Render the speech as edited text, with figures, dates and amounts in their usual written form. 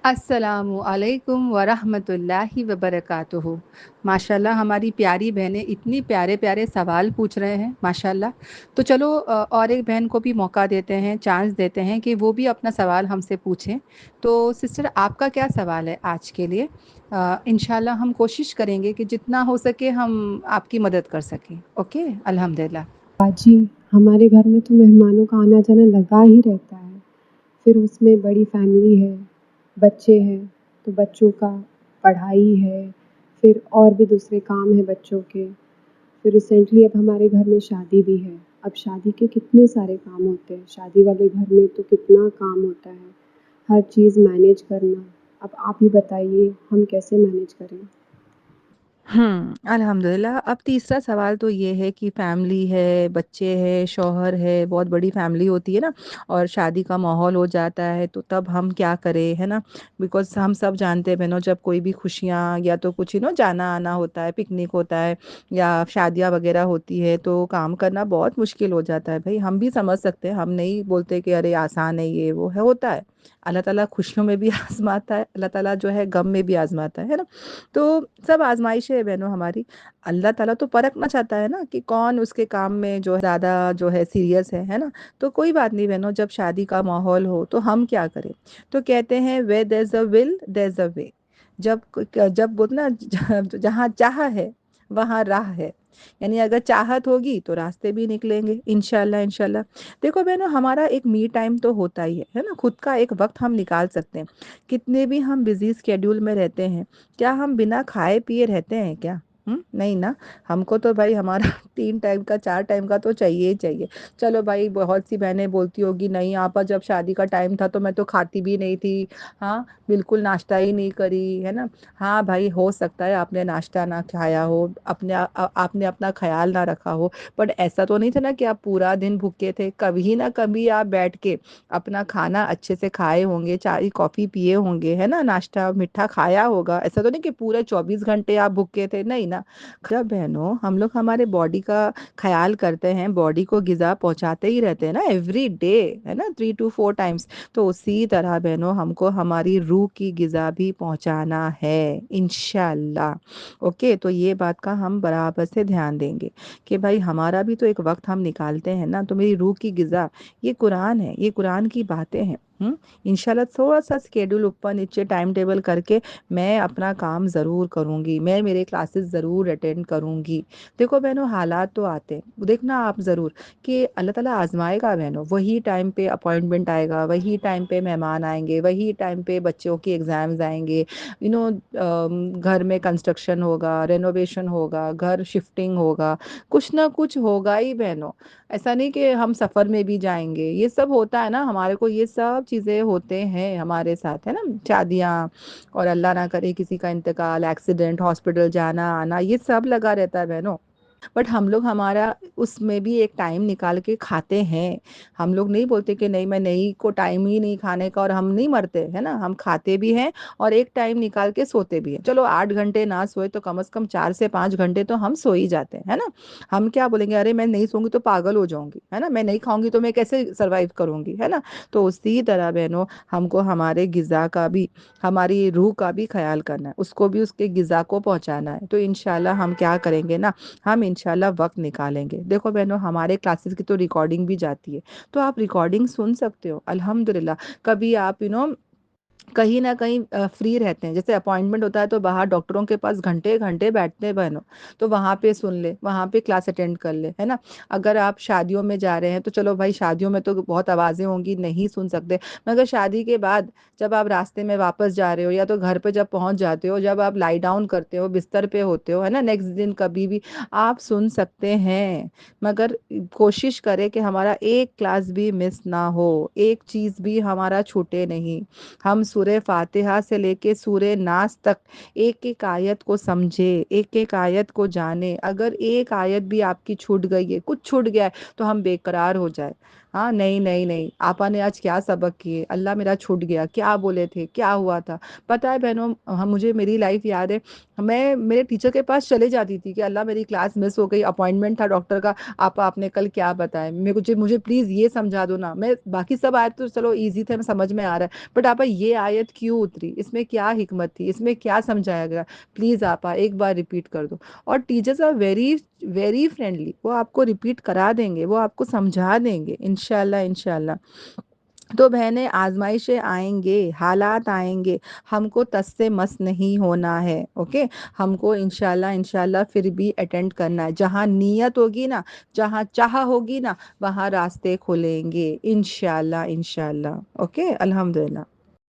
السلام علیکم ورحمۃ اللہ وبرکاتہ۔ ماشاءاللہ ہماری پیاری بہنیں اتنی پیارے پیارے سوال پوچھ رہے ہیں ماشاءاللہ۔ تو چلو اور ایک بہن کو بھی موقع دیتے ہیں، چانس دیتے ہیں کہ وہ بھی اپنا سوال ہم سے پوچھیں۔ تو سسٹر آپ کا کیا سوال ہے آج کے لیے؟ انشاءاللہ ہم کوشش کریں گے کہ جتنا ہو سکے ہم آپ کی مدد کر سکیں۔ اوکے، الحمدللہ۔ باجی، ہمارے گھر میں تو مہمانوں کا آنا جانا لگا ہی رہتا ہے، پھر اس میں بڑی فیملی ہے، بچے ہیں تو بچوں کا پڑھائی ہے، پھر اور بھی دوسرے کام ہیں بچوں کے، پھر ریسنٹلی اب ہمارے گھر میں شادی بھی ہے۔ اب شادی کے کتنے سارے کام ہوتے ہیں، شادی والے گھر میں تو کتنا کام ہوتا ہے، ہر چیز مینیج کرنا۔ اب آپ ہی بتائیے ہم کیسے مینیج کریں؟ الحمدللہ۔ اب تیسرا سوال تو یہ ہے کہ فیملی ہے، بچے ہے، شوہر ہے، بہت بڑی فیملی ہوتی ہے نا، اور شادی کا ماحول ہو جاتا ہے تو تب ہم کیا کریں، ہے نا؟ بیکاز ہم سب جانتے ہیں بہنوں، جب کوئی بھی خوشیاں یا تو کچھ جانا آنا ہوتا ہے، پکنک ہوتا ہے یا شادیاں وغیرہ ہوتی ہے تو کام کرنا بہت مشکل ہو جاتا ہے۔ بھائی ہم بھی سمجھ سکتے ہیں، ہم نہیں بولتے کہ ارے آسان ہے، یہ وہ ہے، ہوتا ہے۔ اللہ تعالیٰ خوشیوں میں بھی آزماتا ہے، اللہ تعالیٰ جو ہے غم میں بھی آزماتا ہے نا؟ تو سب آزمائشیں ہے بہنوں ہماری۔ اللہ تعالیٰ تو پرکھنا چاہتا ہے نا کہ کون اس کے کام میں جو ہے زیادہ جو ہے سیریس ہے نا؟ تو کوئی بات نہیں بہنوں، جب شادی کا ماحول ہو تو ہم کیا کریں؟ تو کہتے ہیں where there's a will there's a way۔ جب جب بولنا جہاں چاہ ہے وہاں راہ ہے، یعنی اگر چاہت ہوگی تو راستے بھی نکلیں گے انشاءاللہ انشاءاللہ۔ دیکھو بہنوں، ہمارا ایک می ٹائم تو ہوتا ہی ہے نا، خود کا ایک وقت ہم نکال سکتے ہیں۔ کتنے بھی ہم بزی اسکیڈول میں رہتے ہیں، کیا ہم بنا کھائے پیے رہتے ہیں کیا؟ نہیں نا۔ ہم کو تو بھائی ہمارا 3 ٹائم کا 4 ٹائم کا تو چاہیے ہی چاہیے۔ چلو بھائی بہت سی بہنیں بولتی ہوگی نہیں آپا، جب شادی کا ٹائم تھا تو میں تو کھاتی بھی نہیں تھی، ہاں بالکل ناشتہ ہی نہیں کری، ہے نا؟ ہاں بھائی ہو سکتا ہے آپ نے ناشتہ نہ کھایا ہو، آپ نے اپنا خیال نہ رکھا ہو، بٹ ایسا تو نہیں تھا نا کہ آپ پورا دن بھوکے تھے۔ کبھی نہ کبھی آپ بیٹھ کے اپنا کھانا اچھے سے کھائے ہوں گے، چائے کافی پیے ہوں گے، ہے نا؟ ناشتہ میٹھا کھایا ہوگا۔ ایسا تو نہیں کہ پورے 24 گھنٹے آپ بھوکے تھے، نہیں نا۔ جب بہنوں ہم لوگ ہمارے باڈی کا خیال کرتے ہیں، باڈی کو غذا پہنچاتے ہی رہتے ہیں نا ایوری ڈے، ہے نا، 3 to 4 ٹائمس، تو اسی طرح بہنوں ہم کو ہماری روح کی غذا بھی پہنچانا ہے انشاءاللہ۔ اوکے، تو یہ بات کا ہم برابر سے دھیان دیں گے کہ بھائی ہمارا بھی تو ایک وقت ہم نکالتے ہیں نا۔ تو میری روح کی غذا یہ قرآن ہے، یہ قرآن کی باتیں ہیں۔ انشاءاللہ تھوڑا سا اسکیڈول اوپر نیچے ٹائم ٹیبل کر کے میں اپنا کام ضرور کروں گی، میں میرے کلاسز ضرور اٹینڈ کروں گی۔ دیکھو بہنوں حالات تو آتے ہیں، دیکھنا آپ ضرور کہ اللہ تعالیٰ آزمائے گا بہنوں، وہی ٹائم پہ اپوائنٹمنٹ آئے گا، وہی ٹائم پہ مہمان آئیں گے، وہی ٹائم پہ بچوں کی ایگزامز آئیں گے، گھر میں کنسٹرکشن ہوگا، رینوویشن ہوگا، گھر شفٹنگ ہوگا، کچھ نہ کچھ ہوگا ہی بہنوں۔ ایسا نہیں کہ ہم سفر میں بھی جائیں گے، یہ سب ہوتا ہے نا ہمارے کو، یہ سب چیزیں ہوتے ہیں ہمارے ساتھ، ہے نا؟ شادیاں، اور اللہ نہ کرے کسی کا انتقال، ایکسیڈنٹ، ہاسپٹل جانا آنا، یہ سب لگا رہتا ہے بہنوں۔ بٹ ہم لوگ ہمارا اس میں بھی ایک ٹائم نکال کے کھاتے ہیں۔ ہم لوگ نہیں بولتے کہ نہیں میں نہیں کو ٹائم ہی نہیں کھانے کا، اور ہم نہیں مرتے، ہے نا؟ ہم کھاتے بھی ہیں اور ایک ٹائم نکال کے سوتے بھی ہیں۔ چلو 8 گھنٹے نہ سوئے تو کم از کم 4 سے 5 گھنٹے تو ہم سو ہی جاتے ہیں، ہے نا؟ ہم کیا بولیں گے ارے میں نہیں سوں گی تو پاگل ہو جاؤں گی، ہے نا؟ میں نہیں کھاؤں گی تو میں کیسے سروائیو کروں گی، ہے نا؟ تو اسی طرح بہنوں ہم کو ہمارے غذا کا بھی، ہماری روح کا بھی خیال کرنا ہے، اس کو بھی اس کے غذا کو پہنچانا ہے۔ تو انشاءاللہ ہم کیا کریں گے نا، ہم انشاءاللہ وقت نکالیں گے۔ دیکھو بہنوں ہمارے کلاسز کی تو ریکارڈنگ بھی جاتی ہے، تو آپ ریکارڈنگ سن سکتے ہو الحمدللہ۔ کبھی آپ کہیں نہ کہیں فری رہتے ہیں، جیسے اپوائنٹمنٹ ہوتا ہے تو باہر ڈاکٹروں کے پاس گھنٹے گھنٹے بیٹھتے ہیں بہنوں، تو وہاں پہ سن لے، وہاں پہ کلاس اٹینڈ کر لے، ہے نا؟ اگر آپ شادیوں میں جا رہے ہیں تو چلو بھائی شادیوں میں تو بہت آوازیں ہوں گی، نہیں سن سکتے، مگر شادی کے بعد جب آپ راستے میں واپس جا رہے ہو یا تو گھر پہ جب پہنچ جاتے ہو، جب آپ لائی ڈاؤن کرتے ہو، بستر پہ ہوتے ہو، ہے نا، نیکسٹ دن کبھی بھی آپ سن سکتے ہیں۔ مگر کوشش کرے کہ ہمارا ایک کلاس بھی مس نہ ہو، ایک چیز بھی ہمارا چھوٹے نہیں۔ ہم سورہ فاتحہ سے لے کے سورہ ناس تک ایک ایک آیت کو سمجھے، ایک ایک آیت کو جانے۔ اگر ایک آیت بھی آپ کی چھوٹ گئی ہے، کچھ چھوٹ گیا ہے تو ہم بے قرار ہو جائے، ہاں نہیں نہیں نہیں، آپا نے آج کیا سبق کیے، اللہ میرا چھوٹ گیا، کیا بولے تھے، کیا ہوا تھا. پتا ہے بہنوں، مجھے میری لائف یاد ہے، میں میرے ٹیچر کے پاس چلے جاتی تھی کہ اللہ میری کلاس مس ہو گئی، اپوائنٹمنٹ تھا ڈاکٹر کا، آپ نے کل کیا بتایا، مجھے پلیز یہ سمجھا دو نا. میں باقی سب آیت تو چلو ایزی تھے، میں سمجھ میں آ رہا ہے، بٹ آپا یہ آیت کیوں اتری، اس میں کیا حکمت تھی، اس میں کیا سمجھایا گیا، پلیز آپا ایک بار ریپیٹ کر دو. اور teachers are very very friendly, وہ آپ کو ریپیٹ کرا دیں گے، وہ آپ کو سمجھا دیں گے انشاءاللہ انشاءاللہ. تو بہنیں آزمائشیں آئیں گے، حالات آئیں گے، ہم کو تس سے مس نہیں ہونا ہے. اوکے، ہم کو انشاءاللہ انشاءاللہ پھر بھی اٹینڈ کرنا ہے. جہاں نیت ہوگی نا، جہاں چاہ ہوگی نا، وہاں راستے کھلیں گے انشاءاللہ انشاءاللہ. اوکے، الحمدللہ.